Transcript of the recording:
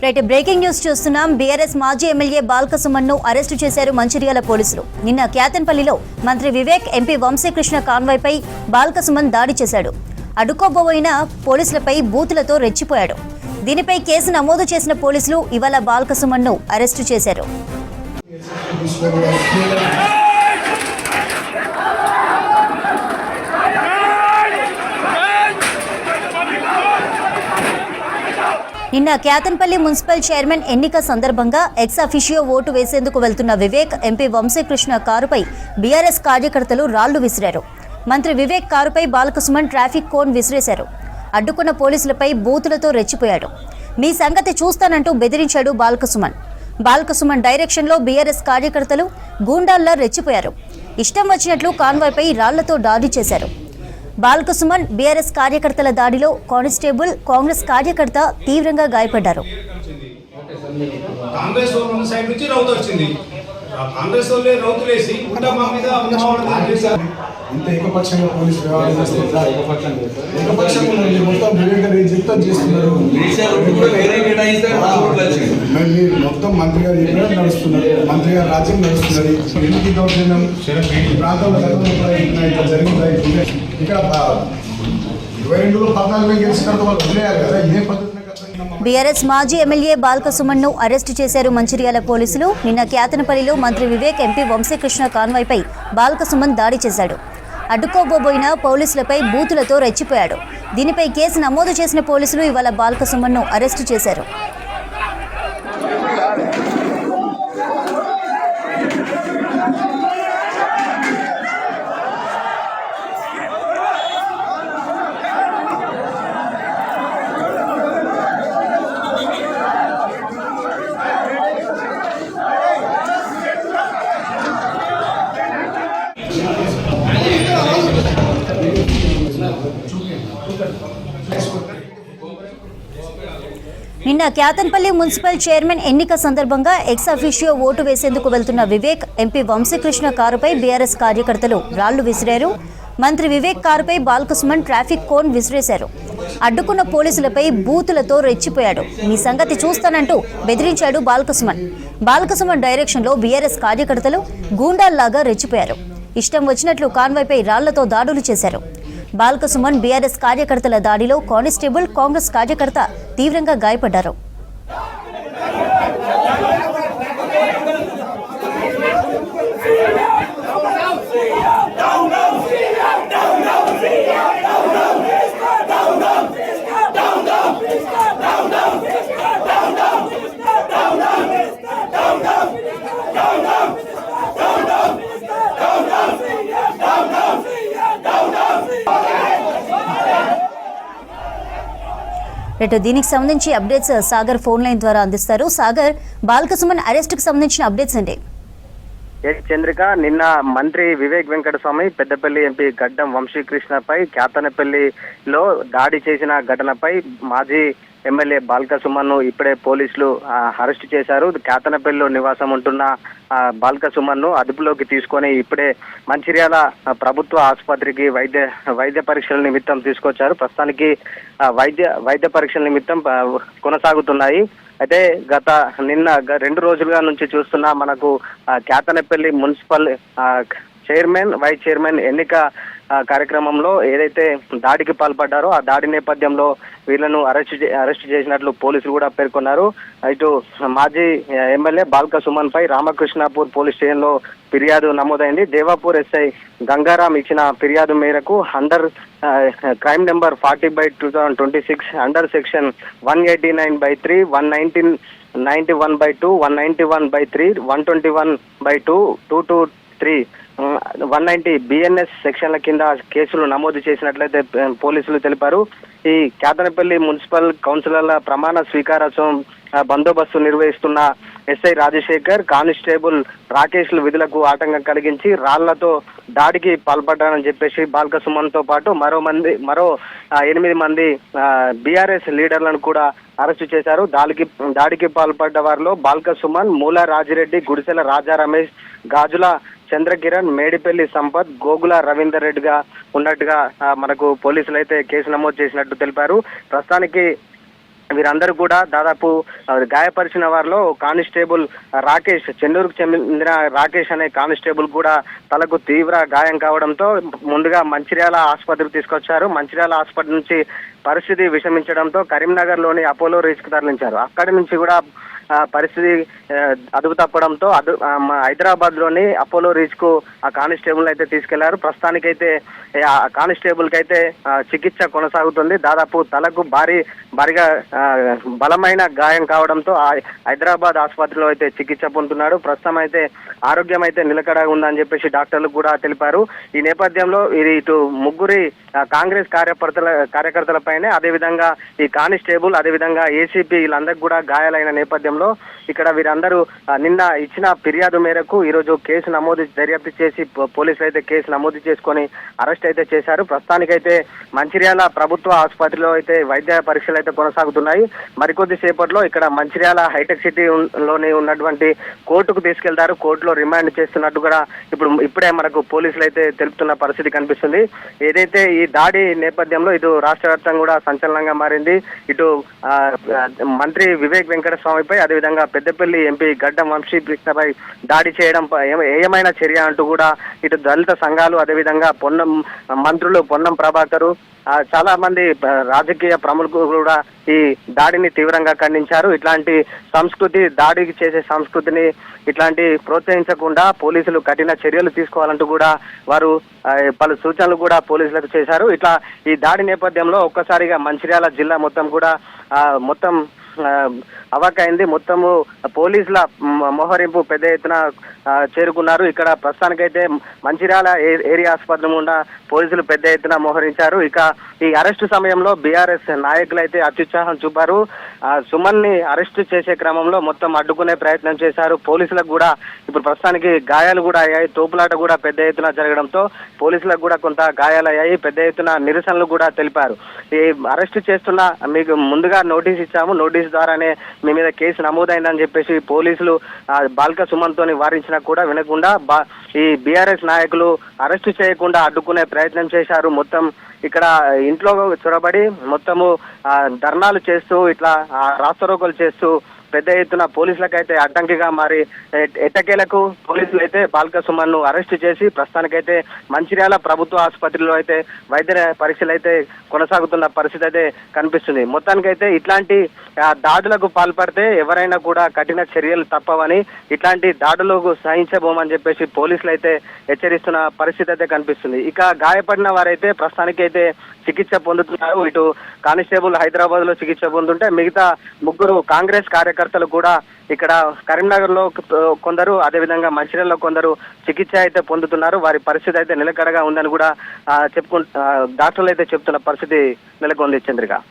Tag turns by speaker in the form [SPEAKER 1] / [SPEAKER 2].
[SPEAKER 1] Right breaking news చూస్తున్నాం. BRS మాజీ MLA Balka సుమన్ను arrest చేశారు మంచిర్యాల పోలీసులు. నిన్న క్యాతన్పల్లిలో మంత్రి వివేక్, ఎంపీ వంశీకృష్ణ కాన్వాయ్పై బాల్క సుమన్ దాడి చేశాడు. అడ్డుకోబోయిన పోలీసులపై బూతులతో రెచ్చిపోయాడు. దీనిపై కేసు నమోదు చేసిన పోలీసులు ఇవాళ బాల్క సుమన్ను అరెస్టు చేశారు. నిన్న క్యాతన్పల్లి మున్సిపల్ చైర్మన్ ఎన్నిక సందర్భంగా ఎక్స్ అఫిషియో ఓటు వేసేందుకు వెళ్తున్న వివేక్, ఎంపీ వంశీకృష్ణ కారుపై బీఆర్ఎస్ కార్యకర్తలు రాళ్లు విసిరారు. మంత్రి వివేక్ కారుపై బాల్క సుమన్ ట్రాఫిక్ కోన్ విసిరేశారు. అడ్డుకున్న పోలీసులపై బూతులతో రెచ్చిపోయాడు. మీ సంగతి చూస్తానంటూ బెదిరించాడు బాల్క సుమన్. బాల్క సుమన్ డైరెక్షన్లో బీఆర్ఎస్ కార్యకర్తలు గూండాల్లా రెచ్చిపోయారు. ఇష్టం వచ్చినట్లు కాన్వాయ్పై రాళ్లతో దాడి చేశారు. బాల్క సుమన్ బీఆర్ఎస్ కార్యకర్తల దాడిలో కానిస్టేబుల్, కాంగ్రెస్ కార్యకర్త తీవ్రంగా గాయపడ్డారు.
[SPEAKER 2] ఇంత ఏకపక్షంగా పోలీసు వ్యవహారం మొత్తం మంత్రి గారు నడుస్తున్నారు, మంత్రి గారు రాజ్యం నడుస్తున్నది. ఎందుకు దౌర్జన్యం ప్రాంతంలో జరిగిందా? ఇక్కడ 22లో 14 గెలిచిన వాళ్ళు వదిలేయాలి కదా. ఇదే పద్ధతి.
[SPEAKER 1] బీఆర్ఎస్ మాజీ ఎమ్మెల్యే బాల్క సుమన్ను అరెస్టు చేశారు మంచిర్యాల పోలీసులు. నిన్న క్యాతనపల్లిలో మంత్రి వివేక్, ఎంపీ వంశీకృష్ణ కాన్వాయ్పై బాల్క సుమన్ దాడి చేశాడు. అడ్డుకోబోయిన పోలీసులపై బూతులతో రెచ్చిపోయాడు. దీనిపై కేసు నమోదు చేసిన పోలీసులు ఇవాళ బాల్క సుమన్ను అరెస్టు చేశారు. నిన్న క్యాతన్పల్లి మున్సిపల్ చైర్మన్ ఎన్నిక సందర్భంగా ఎక్స్ అఫిషియో ఓటు వేసేందుకు వెళ్తున్న వివేక్, ఎంపీ వంశీకృష్ణ కారుపై బీఆర్ఎస్ కార్యకర్తలు రాళ్లు విసిరారు. మంత్రి వివేక్ కారుపై బాల్క సుమన్ ట్రాఫిక్ కోన్ విసిరేశారు. అడ్డుకున్న పోలీసులపై బూతులతో రెచ్చిపోయాడు. మీ సంగతి చూస్తానంటూ బెదిరించాడు బాల్క సుమన్. బాల్క సుమన్ డైరెక్షన్లో బీఆర్ఎస్ కార్యకర్తలు గూండాల్లాగా రెచ్చిపోయారు. ఇష్టం వచ్చినట్లు కాన్వాయ్పై రాళ్లతో దాడులు చేశారు. బాల్క సుమన్ బీఆర్ఎస్ కార్యకర్తల దాడిలో కానిస్టేబుల్, కాంగ్రెస్ కార్యకర్త తీవ్రంగా గాయపడ్డారు. దీనికి సంబంధించి అప్డేట్స్ సాగర్ ఫోన్ లైన్ ద్వారా అందిస్తారు. సాగర్, బాల్క సుమన్ అరెస్ట్ కు సంబంధించిన అప్డేట్స్ అండి.
[SPEAKER 3] చంద్రిక, నిన్న మంత్రి వివేక్ వెంకటస్వామి పెద్దపల్లి ఎంపీ గడ్డం వంశీకృష్ణపై క్యాతనపల్లిలో దాడి చేసిన ఘటనపై మాజీ ఎమ్మెల్యే బాల్క సుమన్ను ఇప్పుడే పోలీసులు అరెస్టు చేశారు. క్యాతనపల్లిలో నివాసం ఉంటున్న బాల్క సుమన్ను అదుపులోకి తీసుకొని ఇప్పుడే మంచిర్యాల ప్రభుత్వ ఆసుపత్రికి వైద్య పరీక్షల నిమిత్తం తీసుకొచ్చారు. ప్రస్తుతానికి వైద్య పరీక్షల నిమిత్తం కొనసాగుతున్నాయి. అయితే నిన్న 2 రోజులుగా నుంచి చూస్తున్నా మనకు Kyathanapalli municipal chairman, vice chairman ఎన్నిక కార్యక్రమంలో ఏదైతే దాడికి పాల్పడ్డారో ఆ దాడి నేపథ్యంలో వీళ్లను అరెస్ట్ చేసినట్లు పోలీసులు కూడా పేర్కొన్నారు. ఇటు మాజీ ఎమ్మెల్యే బాల్క సుమన్ పై రామకృష్ణాపూర్ పోలీస్ స్టేషన్ లో ఫిర్యాదు నమోదైంది. దేవాపూర్ ఎస్ఐ గంగారాం ఇచ్చిన ఫిర్యాదు మేరకు under crime number 40/2026 under section 189/3, 191/2, 191/3, 121/2, 223, 190 BNS సెక్షన్ల కింద కేసులు నమోదు చేసినట్లయితే పోలీసులు తెలిపారు. ఈ క్యాతనపల్లి మున్సిపల్ కౌన్సిలర్ల ప్రమాణ స్వీకారోత్సవం బందోబస్తు నిర్వహిస్తున్న ఎస్ఐ రాజశేఖర్, కానిస్టేబుల్ రాకేష్లు విధులకు ఆటంకం కలిగించి రాళ్లతో దాడికి పాల్పడ్డారని చెప్పేసి బాల్క సుమన్ తో పాటు మరో 8 మంది బీఆర్ఎస్ లీడర్లను కూడా అరెస్టు చేశారు. దాడికి పాల్పడ్డ వారిలో బాల్క సుమన్, మూల రాజిరెడ్డి, గుడిసెల రాజా రమేష్, గాజుల చంద్రకిరణ్, మేడిపల్లి సంపత్, గోగుల రవీందర్ రెడ్డిగా ఉన్నట్టుగా మనకు పోలీసులు అయితే కేసు నమోదు చేసినట్టు తెలిపారు. ప్రస్తుతానికి వీరందరూ కూడా దాదాపు గాయపరిచిన వారిలో కానిస్టేబుల్ రాకేష్, చెన్నూరుకు చెందిన రాకేష్ అనే కానిస్టేబుల్ కూడా తలకు తీవ్ర గాయం కావడంతో ముందుగా మంచిర్యాల ఆసుపత్రికి తీసుకొచ్చారు. మంచిర్యాల ఆసుపత్రి నుంచి పరిస్థితి విషమించడంతో కరీంనగర్లోని అపోలో రీచ్ కు తరలించారు. అక్కడి నుంచి కూడా పరిస్థితి అదుపు తప్పడంతో హైదరాబాద్ లోని అపోలో రీచ్ కు ఆ కానిస్టేబుల్ అయితే తీసుకెళ్లారు. ప్రస్తుతానికైతే ఆ కానిస్టేబుల్ కి అయితే చికిత్స కొనసాగుతుంది. దాదాపు తలకు భారీగా బలమైన గాయం కావడంతో హైదరాబాద్ ఆసుపత్రిలో అయితే చికిత్స పొందుతున్నాడు. ప్రస్తుతం అయితే ఆరోగ్యం అయితే నిలకడగా ఉందని చెప్పేసి డాక్టర్లు కూడా తెలిపారు. ఈ నేపథ్యంలో ఇది ఇటు ముగ్గురి కాంగ్రెస్ కార్యకర్తలపైనే, అదేవిధంగా ఈ కానిస్టేబుల్, అదేవిధంగా ఏసీపీ వీళ్ళందరికీ కూడా గాయాలైన నేపథ్యంలో ఇక్కడ వీరందరూ నిన్న ఇచ్చిన ఫిర్యాదు మేరకు ఈరోజు కేసు నమోదు దర్యాప్తు చేసి పోలీసులు అయితే కేసు నమోదు చేసుకొని అరెస్ట్ అయితే చేశారు. ప్రస్తుతానికైతే మంచిర్యాల ప్రభుత్వ ఆసుపత్రిలో అయితే వైద్య పరీక్షలు అయితే కొనసాగుతున్నాయి. మరికొద్ది సేపట్లో ఇక్కడ మంచిర్యాల హైటెక్ సిటీ లోని ఉన్నటువంటి కోర్టుకు తీసుకెళ్తారు. కోర్టులో రిమాండ్ చేస్తున్నట్టు కూడా ఇప్పుడే మనకు పోలీసులు అయితే తెలుపుతున్న పరిస్థితి కనిపిస్తుంది. ఏదైతే ఈ దాడి నేపథ్యంలో ఇటు రాష్ట్ర వ్యాప్తంగా కూడా సంచలనంగా మారింది. ఇటు మంత్రి వివేక్ వెంకటస్వామిపై, అదేవిధంగా పెద్దపల్లి ఎంపీ గడ్డం వంశీకృష్ణపై దాడి చేయడం ఏమైనా చర్య అంటూ కూడా ఇటు దళిత సంఘాలు, అదేవిధంగా మంత్రులు పొన్నం ప్రభాకరు, చాలా మంది రాజకీయ ప్రముఖులు కూడా ఈ దాడిని తీవ్రంగా ఖండించారు. ఇట్లాంటి దాడికి చేసే సంస్కృతిని ఇట్లాంటి ప్రోత్సహించకుండా పోలీసులు కఠిన చర్యలు తీసుకోవాలంటూ కూడా వారు పలు సూచనలు కూడా పోలీసులకు చేశారు. ఇట్లా ఈ దాడి నేపథ్యంలో ఒక్కసారిగా మంచిర్యాల జిల్లా మొత్తం కూడా మొత్తం అవాకైంది. మొత్తము పోలీసుల మోహరింపు పెద్ద ఎత్తున చేరుకున్నారు. ఇక్కడ ప్రస్తుతానికైతే మంచిర్యాల ఏరియా ఆసుపత్రి గుండా పోలీసులు పెద్ద ఎత్తున మోహరించారు. ఇక ఈ అరెస్టు సమయంలో బీఆర్ఎస్ నాయకులు అయితే అత్యుత్సాహం చూపారు. సుమన్ ని అరెస్టు చేసే క్రమంలో మొత్తం అడ్డుకునే ప్రయత్నం చేశారు. పోలీసులకు కూడా ఇప్పుడు ప్రస్తుతానికి గాయాలు కూడా అయ్యాయి. తోపులాట కూడా పెద్ద ఎత్తున జరగడంతో పోలీసులకు కూడా కొంత గాయాలయ్యాయి. పెద్ద ఎత్తున నిరసనలు కూడా తెలిపారు. ఈ అరెస్టు చేస్తున్న మీకు ముందుగా నోటీస్ ఇచ్చాము, నోటీస్ ద్వారానే మీ మీద కేసు నమోదైందని చెప్పేసి పోలీసులు బాల్క సుమన్ తోని వారించినా కూడా వినకుండా ఈ బీఆర్ఎస్ నాయకులు అరెస్టు చేయకుండా అడ్డుకునే ప్రయత్నం చేశారు. మొత్తం ఇక్కడ ఇంట్లో చొరబడి మొత్తము ధర్నాలు చేస్తూ ఇట్లా రాస్తారోకోలు చేస్తూ పెద్ద ఎత్తున పోలీసులకైతే అడ్డంకిగా మారి ఎట్టకేలకు పోలీసులు అయితే బాల్క సుమన్ ను అరెస్టు చేసి ప్రస్తుతానికైతే మంచిర్యాల ప్రభుత్వ ఆసుపత్రిలో అయితే వైద్య పరీక్షలు అయితే కొనసాగుతున్న పరిస్థితి అయితే కనిపిస్తుంది. మొత్తానికైతే ఇట్లాంటి దాడులకు పాల్పడితే ఎవరైనా కూడా కఠిన చర్యలు తప్పవని, ఇట్లాంటి దాడులకు సహించబోమని చెప్పేసి పోలీసులు అయితే హెచ్చరిస్తున్న పరిస్థితి అయితే కనిపిస్తుంది. ఇక గాయపడిన వారైతే ప్రస్తుతానికైతే చికిత్స పొందుతున్నారు. ఇటు కానిస్టేబుల్ హైదరాబాద్ లో చికిత్స పొందుతుంటే మిగతా ముగ్గురు కాంగ్రెస్ కార్యకర్తలు కూడా ఇక్కడ కరీంనగర్ లో కొందరు, అదేవిధంగా మంచిర్యాలలో కొందరు చికిత్స అయితే పొందుతున్నారు. వారి పరిస్థితి అయితే నిలకడగా ఉందని కూడా డాక్టర్లు అయితే చెప్తున్న పరిస్థితి నెలకొంది. చంద్రిక.